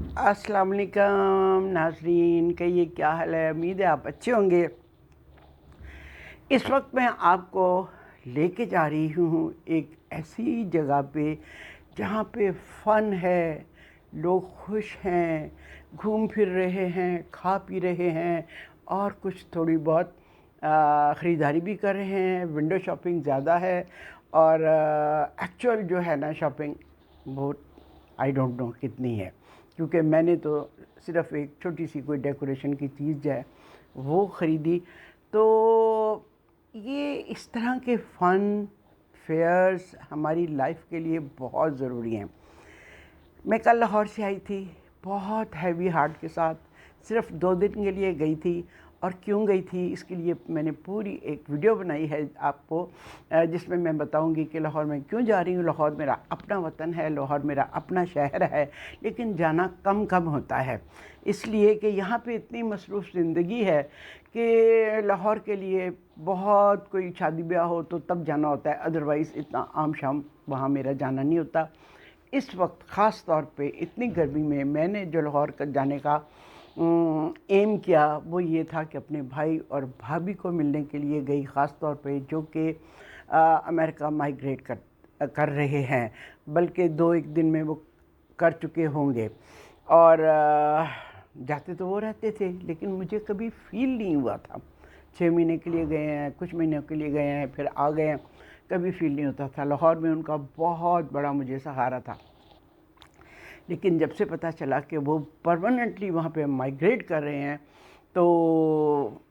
अस्सलाम वालेकुम नाज़रीन, कहिए क्या हाल है। उम्मीद है आप अच्छे होंगे। इस वक्त मैं आपको लेके जा रही हूँ एक ऐसी जगह पे जहाँ पे फ़न है, लोग खुश हैं, घूम फिर रहे हैं, खा पी रहे हैं और कुछ थोड़ी बहुत ख़रीदारी भी कर रहे हैं। विंडो शॉपिंग ज़्यादा है और एक्चुअल जो है ना शॉपिंग वो आई डोंट नो कितनी है, क्योंकि मैंने तो सिर्फ़ एक छोटी सी कोई डेकोरेशन की चीज़ है वो ख़रीदी। तो ये इस तरह के फ़न फेयर्स हमारी लाइफ के लिए बहुत ज़रूरी हैं। मैं कल लाहौर से आई थी, बहुत हैवी हार्ट के साथ, सिर्फ 2 दिन के लिए गई थी। और क्यों गई थी इसके लिए मैंने पूरी एक वीडियो बनाई है आपको, जिसमें मैं बताऊंगी कि लाहौर में क्यों जा रही हूँ। लाहौर मेरा अपना वतन है, लाहौर मेरा अपना शहर है, लेकिन जाना कम कम होता है, इसलिए कि यहाँ पे इतनी मसरूफ़ ज़िंदगी है कि लाहौर के लिए बहुत कोई शादी ब्याह हो तो तब जाना होता है, अदरवाइज़ इतना आम शाम वहाँ मेरा जाना नहीं होता। इस वक्त ख़ास तौर पे इतनी गर्मी में मैंने जो लाहौर का जाने का एम किया वो ये था कि अपने भाई और भाभी को मिलने के लिए गई, ख़ास तौर पे जो कि अमेरिका माइग्रेट कर रहे हैं, बल्कि 2 एक दिन में वो कर चुके होंगे। और जाते तो वो रहते थे, लेकिन मुझे कभी फील नहीं हुआ था। 6 महीने के लिए गए हैं, कुछ महीनों के लिए गए हैं, फिर आ गए हैं, कभी फील नहीं होता था। लाहौर में उनका बहुत बड़ा मुझे सहारा था, लेकिन जब से पता चला कि वो परमानेंटली वहाँ पे माइग्रेट कर रहे हैं तो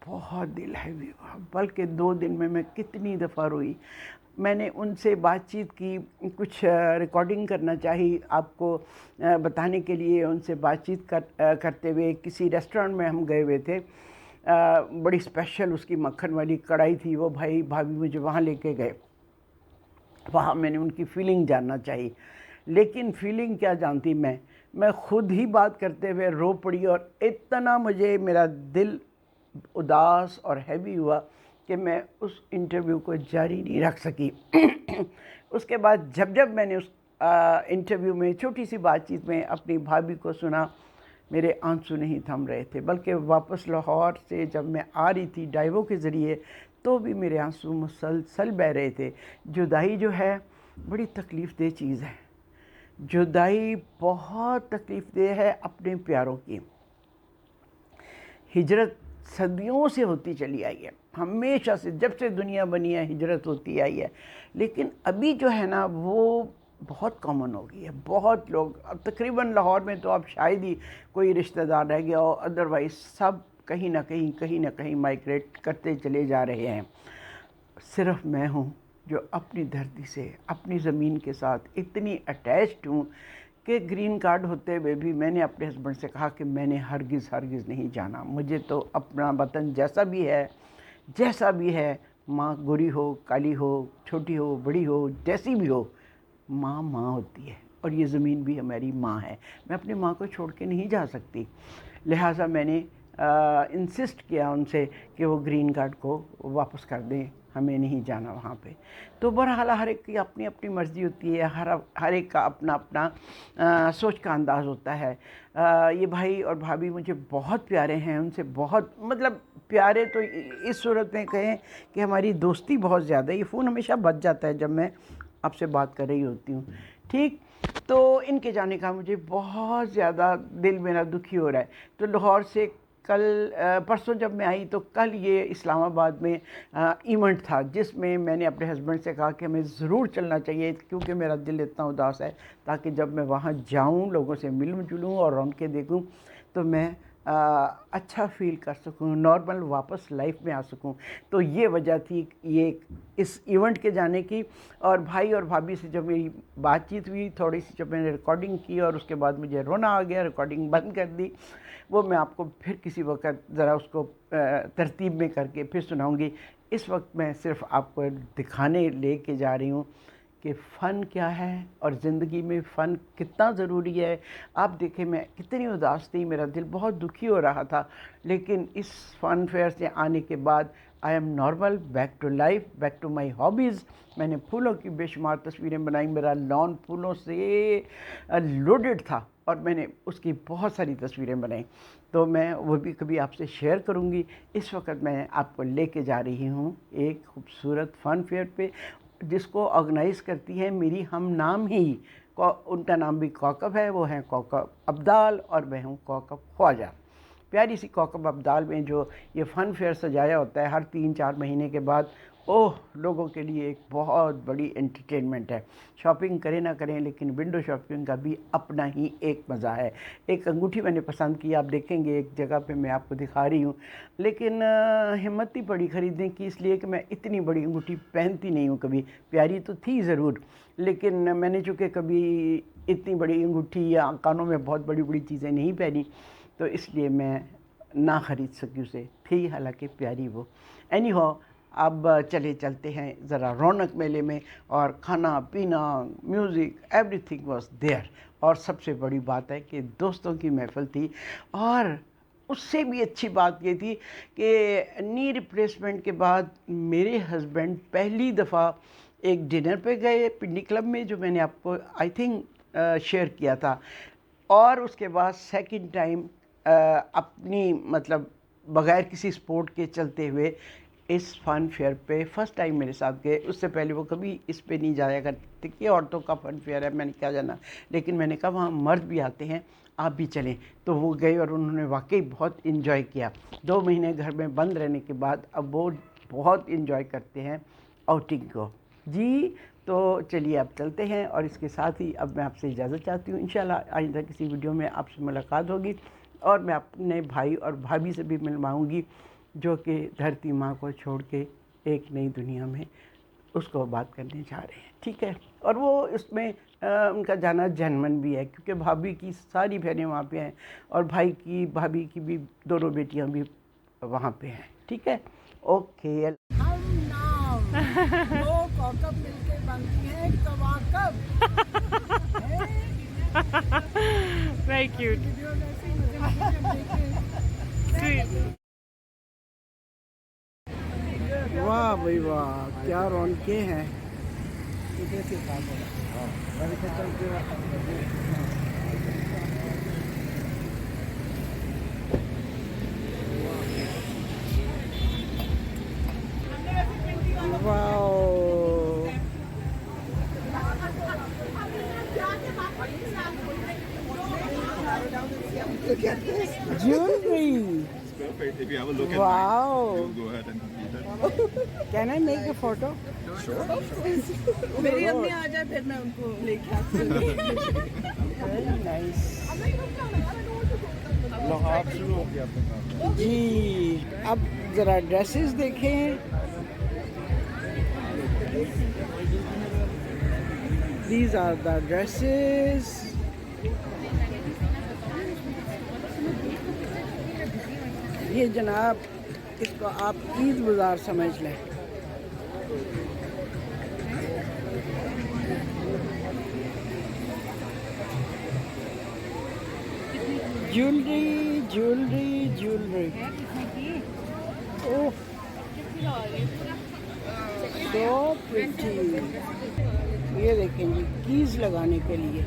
बहुत दिल हैवी हुआ। बल्कि 2 दिन में मैं कितनी दफ़ा रोई। मैंने उनसे बातचीत की, कुछ रिकॉर्डिंग करना चाहिए आपको बताने के लिए। उनसे बातचीत करते हुए किसी रेस्टोरेंट में हम गए हुए थे, बड़ी स्पेशल उसकी मक्खन वाली कढ़ाई थी, वो भाई भाभी मुझे वहाँ लेके गए। वहाँ मैंने उनकी फ़ीलिंग जानना चाहिए, लेकिन फ़ीलिंग क्या जानती मैं खुद ही बात करते हुए रो पड़ी। और इतना मुझे मेरा दिल उदास और हैवी हुआ कि मैं उस इंटरव्यू को जारी नहीं रख सकी। उसके बाद जब जब मैंने उस इंटरव्यू में छोटी सी बातचीत में अपनी भाभी को सुना, मेरे आंसू नहीं थम रहे थे। बल्कि वापस लाहौर से जब मैं आ रही थी ड्राइवों के ज़रिए, तो भी मेरे आंसू मुसलसल बह रहे थे। जुदाई जो है बड़ी तकलीफ़ दह चीज़ है। जुदाई बहुत तकलीफ़ दह है अपने प्यारों की। हिजरत सदियों से होती चली आई है, हमेशा से, जब से दुनिया बनी है हिजरत होती आई है। लेकिन अभी जो है ना वो बहुत कॉमन हो गई है। बहुत लोग, अब तकरीबन लाहौर में तो अब शायद ही कोई रिश्तेदार रह गया हो, अदरवाइज़ सब कहीं ना कहीं माइग्रेट करते चले जा रहे हैं। सिर्फ मैं हूँ जो अपनी धरती से, अपनी ज़मीन के साथ इतनी अटैच्ड हूँ कि ग्रीन कार्ड होते हुए भी मैंने अपने हस्बैंड से कहा कि मैंने हरगिज़ नहीं जाना। मुझे तो अपना वतन जैसा भी है, माँ गोरी हो, काली हो, छोटी हो, बड़ी हो, जैसी भी हो, माँ माँ होती है और ये ज़मीन भी हमारी माँ है। मैं अपनी माँ को छोड़ के नहीं जा सकती। लिहाजा मैंने इंसिस्ट किया उनसे कि वो ग्रीन कार्ड को वापस कर दें, हमें नहीं जाना वहाँ पे। तो बहरहाल हर एक की अपनी अपनी मर्ज़ी होती है, हर एक का अपना अपना सोच का अंदाज़ होता है। ये भाई और भाभी मुझे बहुत प्यारे हैं, उनसे बहुत, मतलब प्यारे तो इस सूरत में कहें कि हमारी दोस्ती बहुत ज़्यादा है। ये फ़ोन हमेशा बज जाता है जब मैं आपसे बात कर रही होती हूँ, ठीक। तो इनके जाने का मुझे बहुत ज़्यादा दिल मेरा दुखी हो रहा है। तो लाहौर से कल परसों जब मैं आई तो कल ये इस्लामाबाद में इवेंट था, जिसमें मैंने अपने हस्बैंड से कहा कि हमें ज़रूर चलना चाहिए, क्योंकि मेरा दिल इतना उदास है, ताकि जब मैं वहाँ जाऊँ, लोगों से मिलूँ जुलूँ और रौनकें देखूँ, तो मैं अच्छा फ़ील कर सकूँ, नॉर्मल वापस लाइफ में आ सकूँ। तो ये वजह थी ये इस इवेंट के जाने की। और भाई और भाभी से जब मेरी बातचीत हुई थोड़ी सी, जब मैंने रिकॉर्डिंग की और उसके बाद मुझे रोना आ गया, रिकॉर्डिंग बंद कर दी। वो मैं आपको फिर किसी वक्त ज़रा उसको तरतीब में करके फिर सुनाऊंगी। इस वक्त मैं सिर्फ आपको दिखाने लेके जा रही हूँ कि फ़न क्या है और ज़िंदगी में फ़न कितना ज़रूरी है। आप देखें मैं कितनी उदास थी, मेरा दिल बहुत दुखी हो रहा था, लेकिन इस फ़न फेयर से आने के बाद I am normal, back to life, back to my hobbies. मैंने फूलों की बेशुमार तस्वीरें बनाई, मेरा लॉन फूलों से लोडेड था और मैंने उसकी बहुत सारी तस्वीरें बनाई, तो मैं वो भी कभी आपसे शेयर करूँगी। इस वक्त मैं आपको लेके जा रही हूँ एक खूबसूरत फ़न फेयर पे, जिसको ऑर्गेनाइज़ करती है मेरी हम नाम ही। उनका नाम भी कोकब है, वो हैं कोकब अब्दाल और मैं हूँ कोकब ख्वाजा। प्यारी सी कोकब अब्दाल में जो ये फ़न फेयर सजाया होता है हर 3-4 महीने के बाद, ओह लोगों के लिए एक बहुत बड़ी एंटरटेनमेंट है। शॉपिंग करें ना करें, लेकिन विंडो शॉपिंग का भी अपना ही एक मज़ा है। एक अंगूठी मैंने पसंद की, आप देखेंगे एक जगह पे मैं आपको दिखा रही हूँ, लेकिन हिम्मत नहीं पड़ी ख़रीदने की, इसलिए कि मैं इतनी बड़ी अंगूठी पहनती नहीं हूँ कभी। प्यारी तो थी ज़रूर, लेकिन मैंने चूँकि कभी इतनी बड़ी अंगूठी या कानों में बहुत बड़ी बड़ी चीज़ें नहीं पहनी, तो इसलिए मैं ना ख़रीद सकी उसे। थी हालांकि प्यारी वो। एनी हो, अब चलते हैं ज़रा रौनक मेले में, और खाना पीना, म्यूज़िक, एवरीथिंग वाज देयर। और सबसे बड़ी बात है कि दोस्तों की महफ़िल थी, और उससे भी अच्छी बात ये थी कि नी रिप्लेसमेंट के बाद मेरे हस्बैंड पहली दफ़ा एक डिनर पे गए पिंडी क्लब में, जो मैंने आपको आई थिंक शेयर किया था। और उसके बाद सेकंड टाइम अपनी मतलब बग़ैर किसी स्पोर्ट के चलते हुए इस फ़न फेयर पे फ़र्स्ट टाइम मेरे साथ गए। उससे पहले वो कभी इस पे नहीं जाया करते कि औरतों का फ़न फेयर है, मैंने क्या जाना। लेकिन मैंने कहा वहाँ मर्द भी आते हैं, आप भी चलें। तो वो गए और उन्होंने वाकई बहुत इन्जॉय किया। 2 महीने घर में बंद रहने के बाद अब वो बहुत इन्जॉय करते हैं आउटिंग को जी। तो चलिए अब चलते हैं, और इसके साथ ही अब मैं आपसे इजाज़त चाहती हूँ। इंशाल्लाह आइंदा किसी वीडियो में आपसे मुलाकात होगी, और मैं अपने भाई और भाभी से भी मिलवाऊँगी, जो कि धरती माँ को छोड़ के एक नई दुनिया में उसको बात करने जा रहे हैं, ठीक है। और वो इसमें उनका जाना जेन्युइन भी है, क्योंकि भाभी की सारी बहनें वहाँ पे हैं, और भाई की भाभी की भी दोनों बेटियाँ भी वहाँ पे हैं, ठीक है। ओके। हम नाम दो कौकब मिलके बनती हैं कवाकब। Very cute. वीडियोस ऐसे ही मजे देखें। वाह भाई वाह, क्या रौनकें हैं। Wow, jewelry. Perfect. If you have a look Wow. at mine, you'll go ahead and complete it. Can I make a photo? मेरी अम्मी आ जाए फिर मैं उनको लेके आती हूँ। Very nice. आप शुरू हो गया अपने काम। जी, अब ज़रा ड्रेसेस देखें। These are the dresses. ये जनाब, इसको आप ईद बाज़ार समझ लें। ज्वेलरी ज्वेलरी ज्वेलरी, ओह सो प्रिटी। ये देखें जी, कीज लगाने के लिए।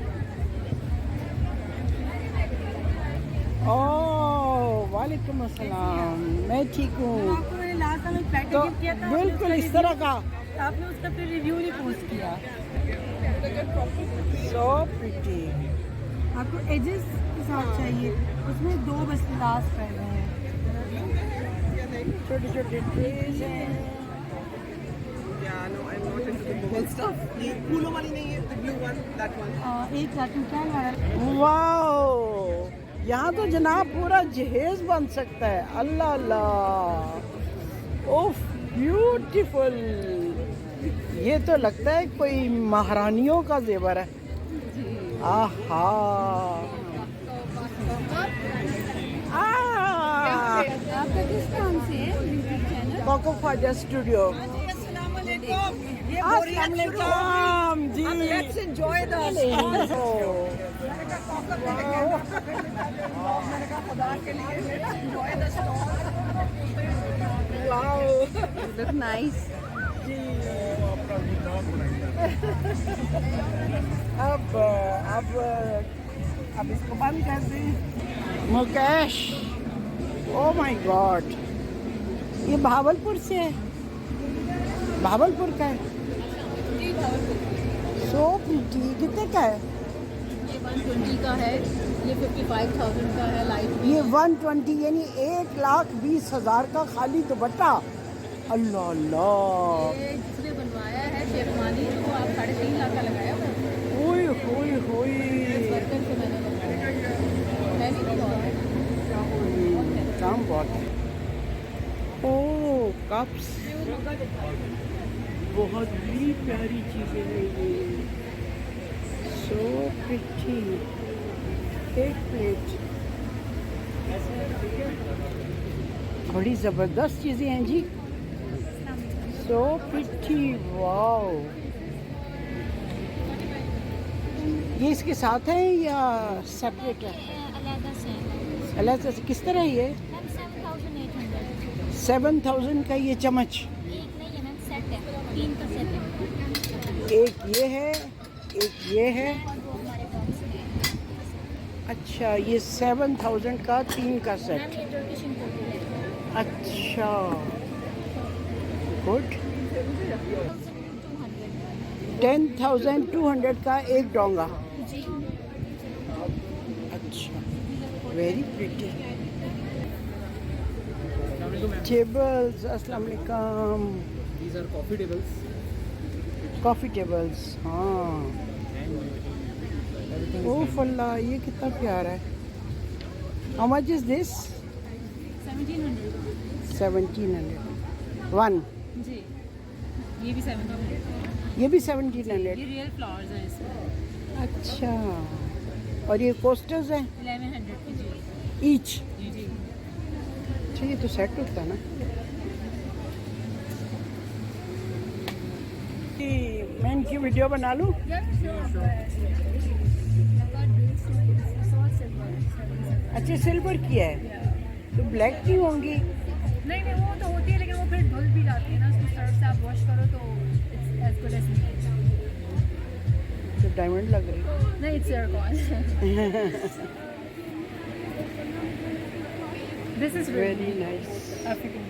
ओह वालेकुम अस्सलाम, मैं ठीक हूँ। आपको मैंने लास्ट टाइम एक पैकेज तो गिफ्ट किया था, बिल्कुल इस तरह का। आपने उसका फिर रिव्यू नहीं पोस्ट किया। So pretty. आपको एजेस के साथ चाहिए, उसमें 2 बस लास्ट रह गए हैं। छोटे छोटे ट्रेज हैं। ये फूलों वाली नहीं है, the blue one, that one. एक कैन वाला। वाओ, यहाँ तो जनाब पूरा जहेज बन सकता है। अल्लाह अल्लाह, ओफ ब्यूटीफुल। ये तो लगता है कोई महारानियों का जेवर है। आहा, आपका किस नाम से है? कोकब ख्वाजा स्टूडियो। ये बोरियत शुरू हो अस्सलाम जी। गई। Let's enjoy the वाओ, मैंने कहा खुदा के लिए let's enjoy the stall. Wow. Look nice. अब इसको बंद कर दें। मुकेश, ओ माय गॉड, ये भावलपुर से है, भावलपुर का है। सो प्रीटी, कितने का है? ये 120 का है, ये 55,000 का है लाइट। ये 120 यानी 1,20,000 का खाली दुपट्टा। अल्लाह अल्लाह, ये जिसने बनवाया है शेरवानी वो आप 3.5 लाख का लगाया हुआ है। ओए होए होए, वर्कर से मैंने बनवाया, मैंने भी बहुत है। काम बहुत है। ओ कप्स, बहुत ही प्यारी चीज़ें हैं ये। सो प्रिटी, एक प्लेट, बड़ी ज़बरदस्त चीज़ें हैं जी। So pretty, wow. ये इसके साथ है या सेपरेट है? अलग से। किस तरह ये? 7,000 का ये चम्मच। एक ये है, एक ये है। अच्छा, ये 7,000 का 3 का सेट। अच्छा, गुड। 10,200 का एक डोंगा। अच्छा, वेरी प्रिटी। टेबल्स, अस्सलाम वालेकुम। These are coffee tables. Coffee tables, हाँ। Everything ओ फल्ला, ये कितना प्यारा है। How much is this? 1700 1700 one. जी, ये भी 700। ये भी 1700। ये रियल फ्लावर्स हैं इसमें। अच्छा, और ये कोस्टर्स हैं 1100 की जी। ईच। जी जी। अच्छा, ये तो सेट होता है ना। मैं इनकी वीडियो बना लूँ? अच्छा, सिल्वर की है तो ब्लैक की होंगी। नहीं नहीं, वो तो होती है लेकिन वो फिर धुल भी जाती है ना, उसको सर्फ से आप वॉश करो तो इट्स एज गुड एज तो डायमंड लग रही। नहीं, it's silicon. This is very nice, African.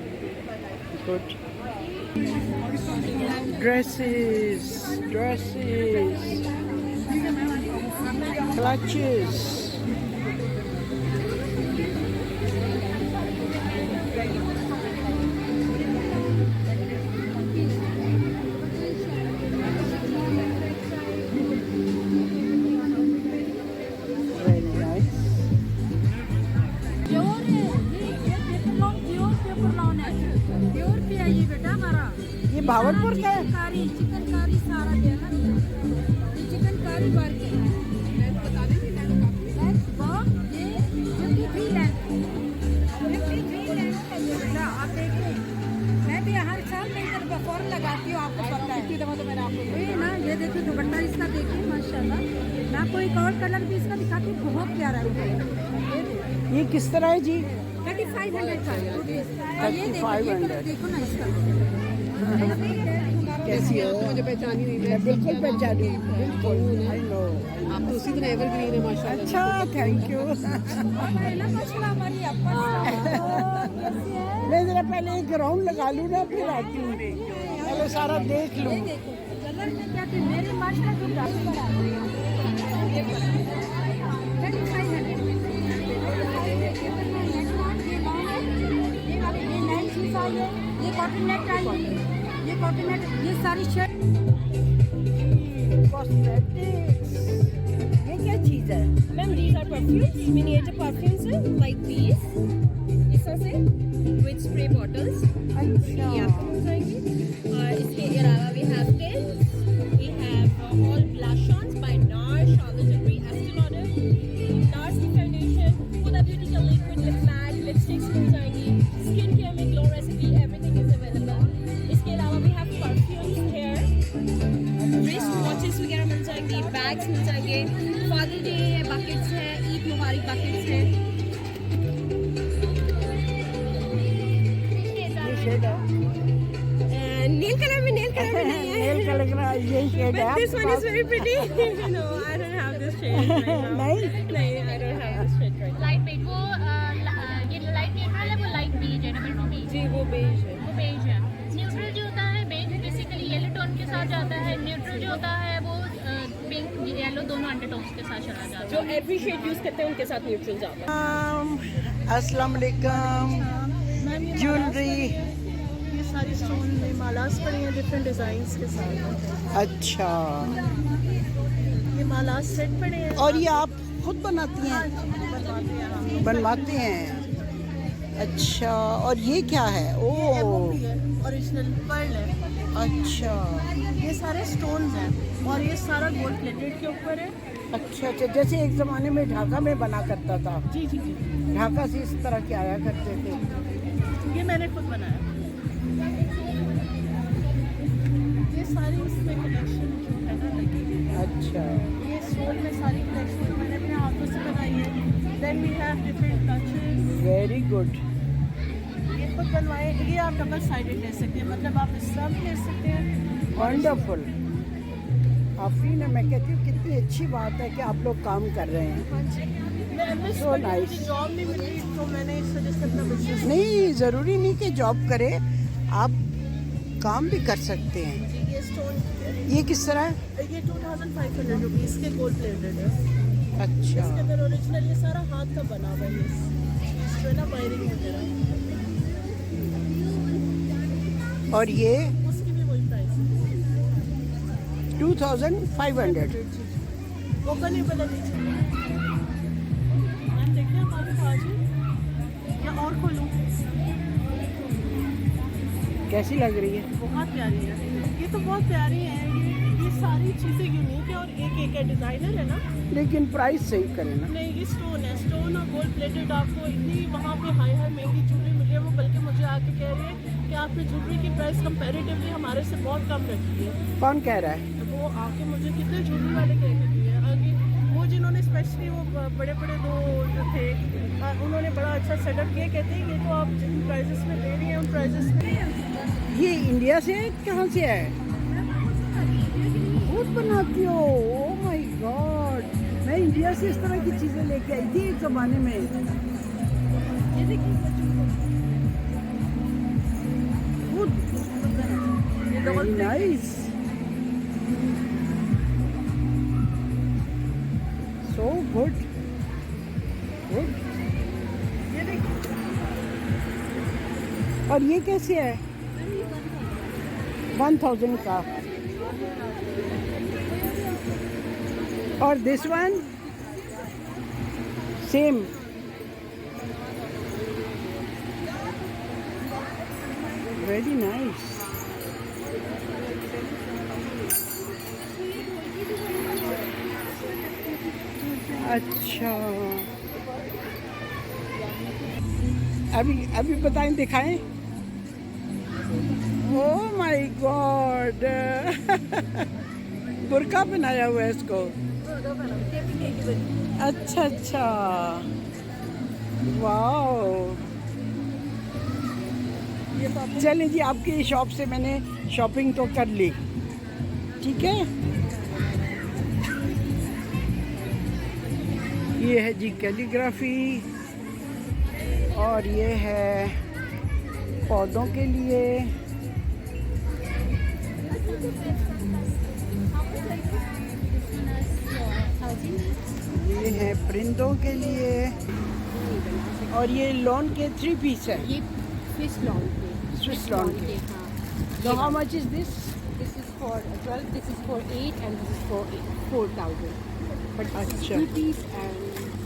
Good. Dresses, dresses, clutches. Very nice. Pure पे है ये बेटा हमारा। ये भावलपुर का है? चिकन कारी सारा पे है ना, ये चिकन कारी बार के है। ये 53 लैख है ये बेटा। आप देखिए, मैं भी हर साल मैं इधर फौरन लगाती हूँ, आपको पता है। कितनी दफा तो मैंने आपको वही ना, ये देखिए दुपट्टा इसका, देखिए माशाल्लाह। मैं आपको एक और कलर भी इसका दिखाती हूँ, बहुत प्यारा है। ये किस तरह है जी? 3500 का है। और ये देखो, ये कलर देखो ना इसका। कैसी हो? मुझे पहचान ही नहीं मैं बिल्कुल पहचानी, बिल्कुल। I know. आप तो उसी दिन एवरग्रीन है माशाल्लाह। अच्छा, थैंक यू। मैं जरा पहले एक राउंड लगा लूँ ना, फिर आती हूँ, पहले सारा देख लूँ। कलर में क्या थे मेरे माशाल्लाह जो प्राइस बढ़ा है। ये 3500 ये कॉटन नेट आई, ये कॉटन नेट, ये सारी शर्ट। कॉस्मेटिक्स, ये क्या चीज़ है? Ma'am, these are perfumes, miniature perfumes like these. इस तरह से with spray bottles. अच्छा, ये आपको मिल जाएंगी। और इसके अलावा we have tints, we have all blush-ons by NARS, Charlotte Tilbury, Estee Lauder, NARS की foundation, Huda Beauty का liquid lip matte, lipsticks मिल जाएंगी, skin care में glow recipe, everything is available. इसके अलावा we have perfumes here, wrist watches वगैरह मिल जाएंगी, bags मिल जाएंगे, Father Day buckets है, Eid Mubarak buckets है। ये शेड है? Nail color में नहीं है. नेल कलर का ये शेड है But this one आपके is very pretty. No, I don't have this shade right now. नहीं? नहीं, I don't have this shade right now. Light beige वो ये लाइट न्यूट्रल है, वो लाइट बेज है, डबल टोन बेज, जी वो बेज है. वो बेज है. न्यूट्रल जो होता है बेज बेसिकली येलो टोन के साथ जाता है. न्यूट्रल जो होता है वो पिंक येलो दोनों अंडरटोन्स के साथ चला जाता है. जो एवरी शेड यूज करते हैं उनके साथ न्यूट्रल जाता है. अस्सलाम वालेकुम. ज्वेलरी. ये सारी स्टोन में मालास पड़ी हैं डिफरेंट डिजाइन्स के साथ. अच्छा, ये मालास सेट पड़े हैं. और ये आप खुद बनाती हैं? बनवाते हैं हम. बनवाते हैं. अच्छा, और ये क्या है? ओह, ओरिजिनल पर्ल है. अच्छा ये सारे स्टोन्स हैं और ये सारा गोल्ड प्लेटेड के ऊपर है. अच्छा अच्छा, जैसे एक ज़माने में ढाका में बना करता था. जी जी जी. ढाका से इस तरह के आया करते थे. ये मैंने खुद बनाया. ये सारी इसमें कलेक्शन जो है ना लगी हुई है. अच्छा, ये स्टोन में सारी कलेक्शन मैंने अपने हाथों से बनाई है. Then we have different touches. Very good. ये खुद बनवाए. ये आप डबल साइडेड ले सकते हैं, मतलब आप इस तरह भी ले सकते हैं. वंडरफुल. आफरीन, मैं कहती हूँ कितनी अच्छी बात है कि आप लोग काम कर रहे हैं. So nice. जॉब नहीं मिली तो मैंने इस वजह से अपना बिजनेस. नहीं, ज़रूरी नहीं कि जॉब करें, आप काम भी कर सकते हैं. ये स्टोन ये किस तरह है? ये 2500 रुपीज़ के गोल्ड प्लेटेड है. अच्छा, इसके अंदर ओरिजिनल ये सारा हाथ का बना हुआ है. ये जो है ना वायरिंग वगैरह, और ये उसकी भी वही प्राइस है. 2500. ओपनेबल है नीचे. मैम देखिए आप आगे तो आ जाइए या और खोलूँ. कैसी लग रही है? बहुत प्यारी है. ये तो बहुत प्यारी है. ये सारी चीज़ें यूनिक है और एक एक है. डिज़ाइनर है ना. लेकिन प्राइस सही करें ना. नहीं, ये स्टोन है. स्टोन और गोल्ड प्लेटेड. आपको इतनी वहाँ पे हाई हाई महंगी ज्वेलरी मिल रही है. वो बल्कि मुझे आके कह रहे हैं कि आपने ज्वेलरी की प्राइस कंपैरेटिवली हमारे से बहुत कम रखी है. कौन कह रहा है? वो आके मुझे कितने ज्वेलरी वाले कह के दिए हैं. आगे वो जिन्होंने स्पेशली वो बड़े बड़े दो जो थे उन्होंने बड़ा अच्छा सेटअप किया. कहते हैं कि तो आप जिन प्राइजेस में दे रही हैं उन प्राइजेस में. ये इंडिया से है? कहाँ से है? खुद बनाती हो? Oh my God. मैं इंडिया से इस तरह की चीज़ें लेके आई थी एक ज़माने में. Good, nice, so good good. और ये कैसे है? 1000 का. और this one same. Very nice. अच्छा, अभी बताएं, दिखाएं. Oh my God. बुर्का बनाया हुआ है इसको. अच्छा अच्छा, वाओ. चलें जी, आपकी शॉप से मैंने शॉपिंग तो कर ली. ठीक है. ये है जी कैलीग्राफी, और ये है पौधों के लिए. ये है परिंदों के लिए, और ये लॉन के 3 पीस है. ये स्विस लॉन के. स्विस लॉन के. So how much is this? This is for 12, this is for 8 and this is for 4,000. But अच्छा. 2 piece and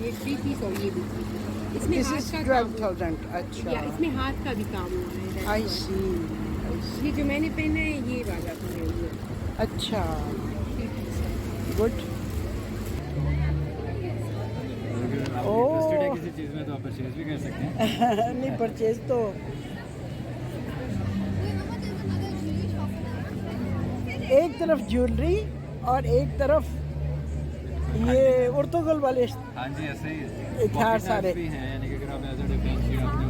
ये 3 piece और ये भी. इसमें This हाथ is का काम. 12,000. अच्छा. या इसमें हाथ का भी काम हुआ है. I see. I see. ये जो मैंने पहना है ये वाला है ये. अच्छा, 3 piece है. गुड. इंटरेस्टेड है किसी चीज़ में तो आप परचेज भी कर सकते हैं. नहीं, परचेज तो एक तरफ ज्वेलरी और एक तरफ ये उर्तुगल वाले. हाँ जी, ऐसे ही हथियार सारे भी हैं. यानी कि अगर आप एज अ डिफेंस भी आपने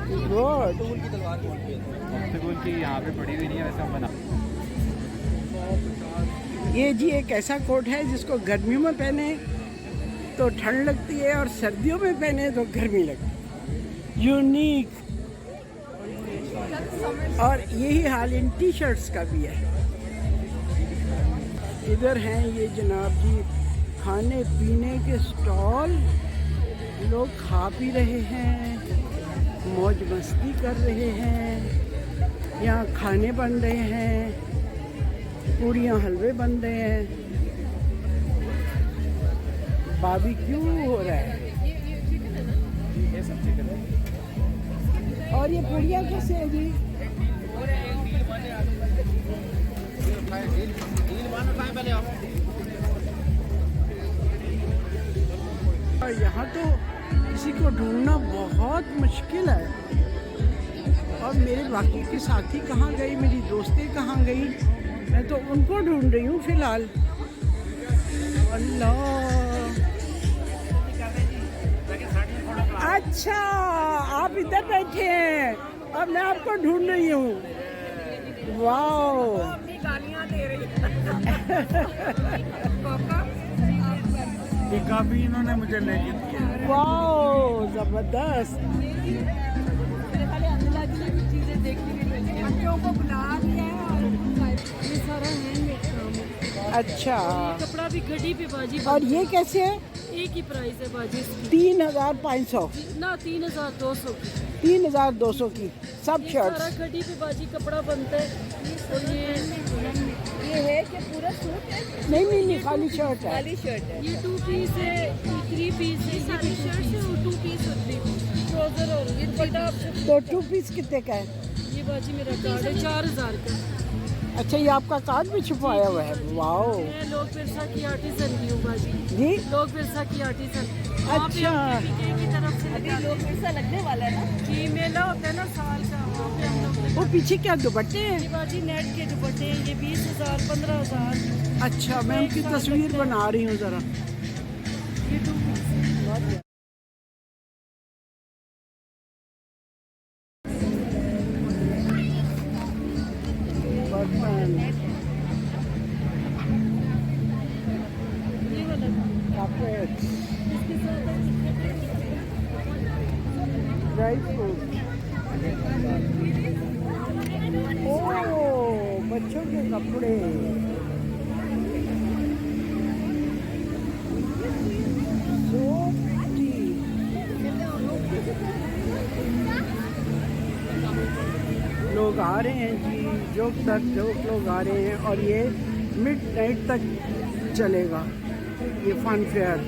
गुड। ऑब्स्टिकल की यहाँ पे पड़ी हुई नहीं है, वैसे हम बना। ये जी एक ऐसा कोट है जिसको गर्मियों में पहने तो ठंड लगती है और सर्दियों में पहने तो गर्मी लगती है। यूनिक। और यही हाल इन टी शर्ट्स का भी है। इधर हैं ये जनाब जी खाने पीने के स्टॉल, लोग खा पी रहे हैं, मौज मस्ती कर रहे हैं। यहाँ खाने बन रहे हैं, पूड़ियाँ हलवे बन रहे हैं, बारबेक्यू हो रहा है। और ये पूड़ियाँ कैसे है जी? और यहाँ तो किसी को ढूंढना बहुत मुश्किल है। और मेरे बाकी के साथी कहाँ गई, मेरी दोस्तें कहाँ गई, मैं तो उनको ढूंढ रही हूँ फिलहाल। अल्लाह, अच्छा आप इधर बैठे हैं और मैं आपको ढूंढ रही हूँ। वाह, गालियाँ दे रही काफी इन्होंने मुझे लेके दिया। वाह जबरदस्त। चीजें देखने के लिए बच्चों को बुला दिया है और ये सारा हैंडमेड काम है। अच्छा, कपड़ा भी गड्डी पे बाजी। और ये कैसे है? एक ही प्राइस है बाजी, 3500 ना 3200 की। 3200 की सब ये सारा शर्ट्स। गड्डी पे बाजी कपड़ा बनता है। और ये है कि पूरा सूट है, नहीं, खाली शर्ट है। खाली शर्ट है। ये 2 पीस है, 3 पीस है, ये भी शर्ट है और 2 पीस और 3 पीस ट्राउजर। और ये दुपट्टा तो 2 पीस कितने का है? ये बाजी मेरा कार्ड है 4000 का। अच्छा, ये आपका कार्ड भी छुपाया हुआ है। वाओ मैं लोग पिरसा की आर्टिसन भी हूँ बाजी। जी, लोग पिरसा की आर्टिसन। अच्छा। की तरफ से अभी लोग पिरसा लगने वाला है ना, कि मेला होता है ना साल का, वहाँ पे हम लोग। वो पीछे क्या दुपट्टे हैं? ये बाजी नेट के दुपट्टे हैं, ये 20,000 15,000। अच्छा, मैं उनकी तस्वीर बना रही हूँ ज़रा। ये 2 पीस। बर्तन, ये वाला carpets, इसके साथ ड्राई फ्रूट। ओह, बच्चों के कपड़े। लोग आ रहे हैं जी, जोक लोग आ रहे हैं और ये मिडनाइट तक चलेगा ये फन फेयर।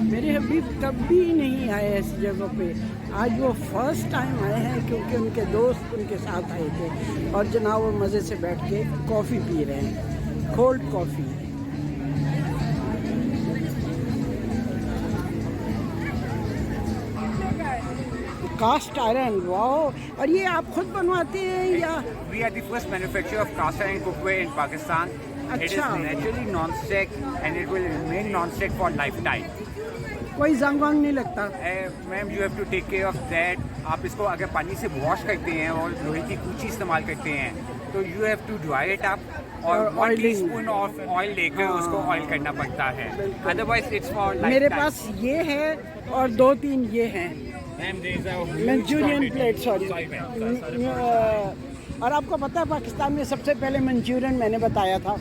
मेरे हबीब कभी नहीं आए ऐसी जगह पे, आज वो फर्स्ट टाइम आए हैं क्योंकि उनके दोस्त उनके साथ आए थे और जनाब वो मज़े से बैठ के कॉफ़ी पी रहे हैं, कोल्ड कॉफ़ी। कास्ट आयरन, वाह। और ये आप खुद बनवाते हैं या? We are the first manufacturer of cast iron cookware in Pakistan. It is अच्छा। naturally non-stick and it will remain non-stick for lifetime. कोई जंग वंग नहीं लगता? Ma'am you have to take care of that. आप इसको अगर पानी से वॉश करते हैं और लोहे की कूची इस्तेमाल करते हैं तो you have to dry it up और 1 टीस्पून ऑफ ऑयल लेकर उसको ऑयल करना पड़ता है, अदरवाइज इट्स फॉर लाइफ। मेरे पास ये है और 2-3 ये हैं मंचूरियन प्लेट, सॉरी। और आपको पता है पाकिस्तान में सबसे पहले मंचूरियन मैंने बताया था।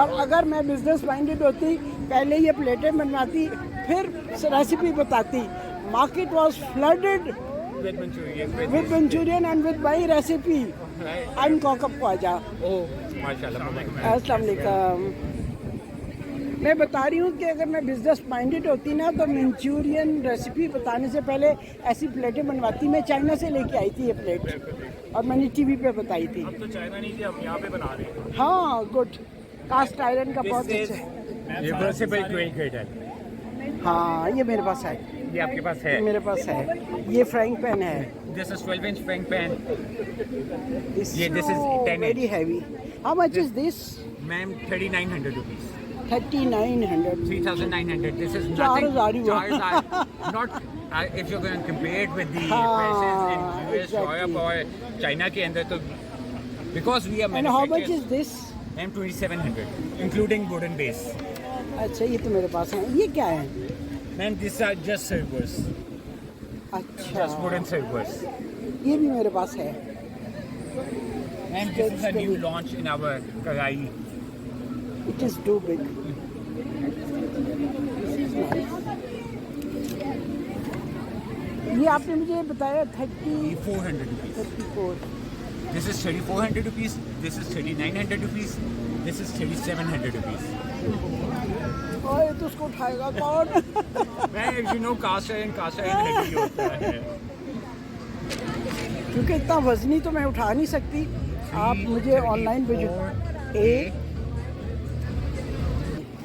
और अगर मैं बिजनेस माइंडेड होती पहले ये प्लेटें बनवाती फिर रेसिपी बताती। Market was flooded with Manchurian and with my recipe. I am Kokab Khwaja. अस्सलाम वालेकुम। मैं बता रही हूँ कि अगर मैं बिजनेस माइंडेड होती ना तो मंचूरियन रेसिपी बताने से पहले ऐसी प्लेटें बनवाती। मैं चाइना से लेके आई थी ये प्लेट और मैंने टीवी पे बताई थी। हम तो चाइना नहीं थी, हम यहाँ पे बना रहे हैं। हाँ, गुड। कास्ट आयरन का बहुत अच्छा है। Reversible quick grader. हाँ ये मेरे पास है, ये आपके पास है? मेरे पास है। ये फ्राइंग पैन है। This is 12 inch frying pan. ये this is 10 very inch. Heavy. How much is this? Ma'am 3900 rupees. 3900। 3900. This is 4000 ही हुआ। 4000 not if you're going to compare it with the prices in US, Europe or China के अंदर, तो because we are And how much manufacturers. is this? Ma'am 2700 including wooden base. अच्छा ये तो मेरे पास है। ये क्या है? Ma'am these are just servers. अच्छा Just wooden servers. ये भी मेरे पास है। And this is a new launch in our Karai. It is too big. This is nice. ये आपने मुझे बताया 400 rupees. 34। This is 3400 rupees. This is 3900 rupees. This is 3700 rupees. ओए तो उसको उठाएगा कौन? Man, you know cast iron heavy होता है। क्योंकि इतना वजनी तो मैं उठा नहीं सकती। आप मुझे ऑनलाइन भेजो।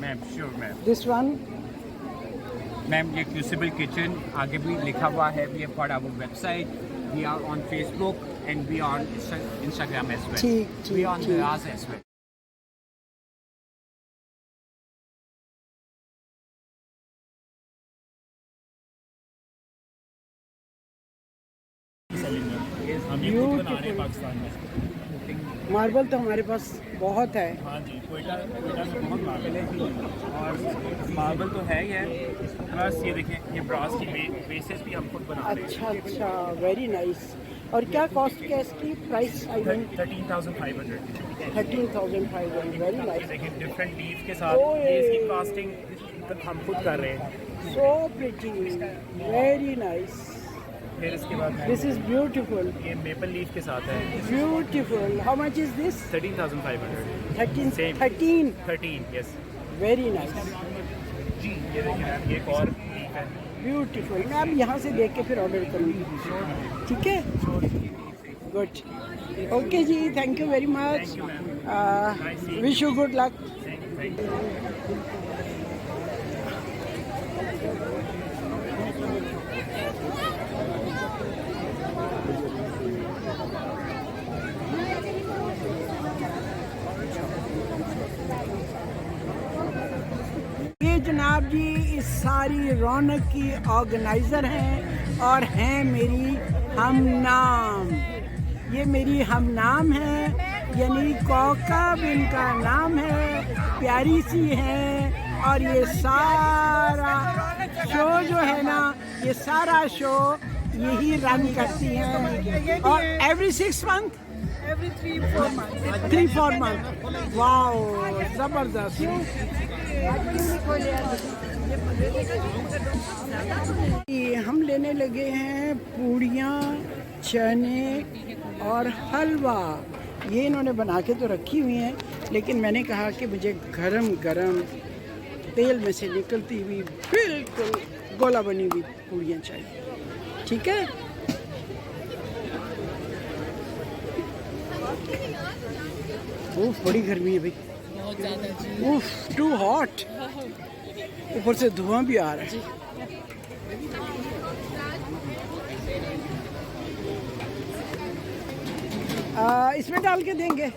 Ma'am sure ma'am. This one. Ma'am ये क्रूसिबल किचन आगे भी लिखा हुआ है। We have got our website. We are on Facebook and we are on Instagram as well. ठीक We are on ठीक। Raz as well. हम ये खुद बना रहे हैं पाकिस्तान में। मार्बल तो हमारे पास बहुत है। हाँ जी, कोयटा में बहुत मार्बल है और मार्बल तो है ही है, प्लस ये देखें ये ब्रास की बेसेस भी हम खुद बना रहे हैं। अच्छा वेरी नाइस। और क्या कॉस्ट क्या इसकी price? I mean 13,500। 13,500। Very nice. देखिए डिफरेंट लीफ के साथ ये इसकी कास्टिंग हम खुद कर रहे हैं। So pretty, very nice. फिर इसके बाद दिस इज ब्यूटीफुल। ये मेपल लीफ के साथ है। Beautiful. How much is this? 13,500। 13 yes. Very nice. जी ये देखिए मैम ये एक और लीफ है। ब्यूटीफुल। मैं अब यहाँ से देख के फिर ऑर्डर करूँगी। ठीक है, गुड। ओके जी, thank you very much. Wish you good luck. ये जनाब जी इस सारी रौनक की ऑर्गेनाइज़र हैं और हैं मेरी हम नाम। ये मेरी हम नाम है, यानी कोकब इनका नाम है। प्यारी सी है और ये सारा शो जो है ना, ये सारा शो यही रन करती हैं। और every 6 month, Every 3-4 months. 3-4 month. Wow ज़बरदस्त। हम लेने लगे हैं पूड़ियाँ, चने और हलवा। ये इन्होंने बना के तो रखी हुई हैं, लेकिन मैंने कहा कि मुझे गरम गरम तेल में से निकलती हुई बिल्कुल गोला बनी हुई पूड़ियाँ चाहिए। ठीक है। उफ बड़ी गर्मी है भाई, बहुत ज़्यादा। उफ टू हॉट। ऊपर से धुआं भी आ रहा है। इसमें डाल के देंगे।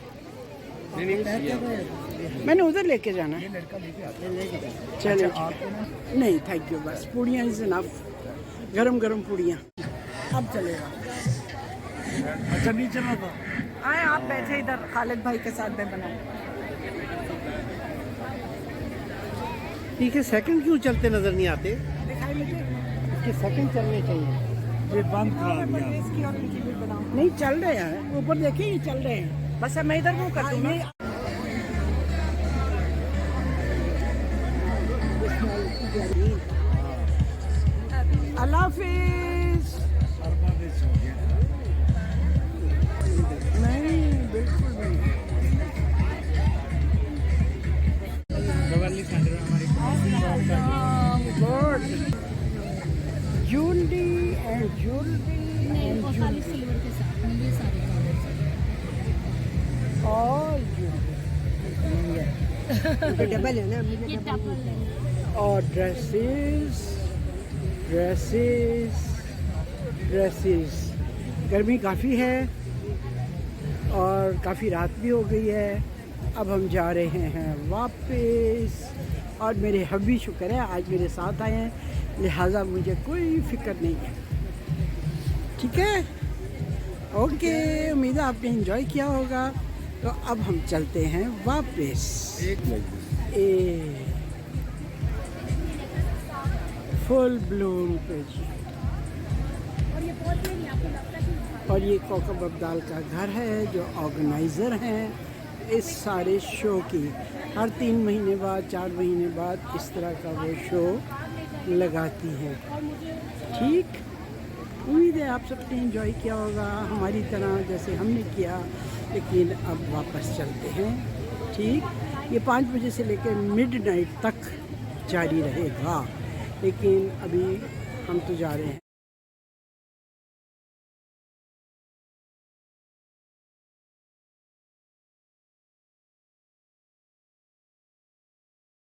मैंने उधर लेके जाना है। चलिए नहीं थैंक यू, बस पूड़ियाँ इज इनफ। गरम गरम पूड़ियाँ अब चलेगा। अच्छा नहीं चला था। आए आप बैठे इधर खालिद भाई के साथ में बनाए। ठीक है, सेकंड क्यों चलते नजर नहीं आते? दिखाई मुझे। इसके सेकंड चलने चाहिए। ये बंद करा दिया। इसकी और इनकी भी बनाओ। नहीं चल रहे हैं, ऊपर देखिए ये चल रहे हैं। बस अब मैं इधर वो कर दूँ ना। अल्लाह हाफिज। नहीं बिल्कुल नहीं। गुड ज्वेलरी एंड खाली सिल्वर के साथ में ये सारे और डबल है ना, ये डबल है। और ड्रेसेस ड्रेसेस ड्रेसेस। गर्मी काफ़ी है और काफ़ी रात भी हो गई है। अब हम जा रहे हैं वापस और मेरे हबी शुक्र है आज मेरे साथ आए हैं, लिहाजा मुझे कोई फिक्र नहीं है। ठीक है, ओके, उम्मीद है आपने एंजॉय किया होगा। तो अब हम चलते हैं वापस फुल ब्लूम पे जी। और ये कोकब अब्दाल का घर है जो ऑर्गेनाइज़र हैं इस सारे शो की। हर 3 महीने बाद 4 महीने बाद इस तरह का वो शो लगाती हैं। ठीक, उम्मीद है आप सबने एंजॉय किया होगा हमारी तरह जैसे हमने किया। लेकिन अब वापस चलते हैं। ठीक, ये 5 बजे से लेकर मिडनाइट तक जारी रहेगा, लेकिन अभी हम तो जा रहे हैं।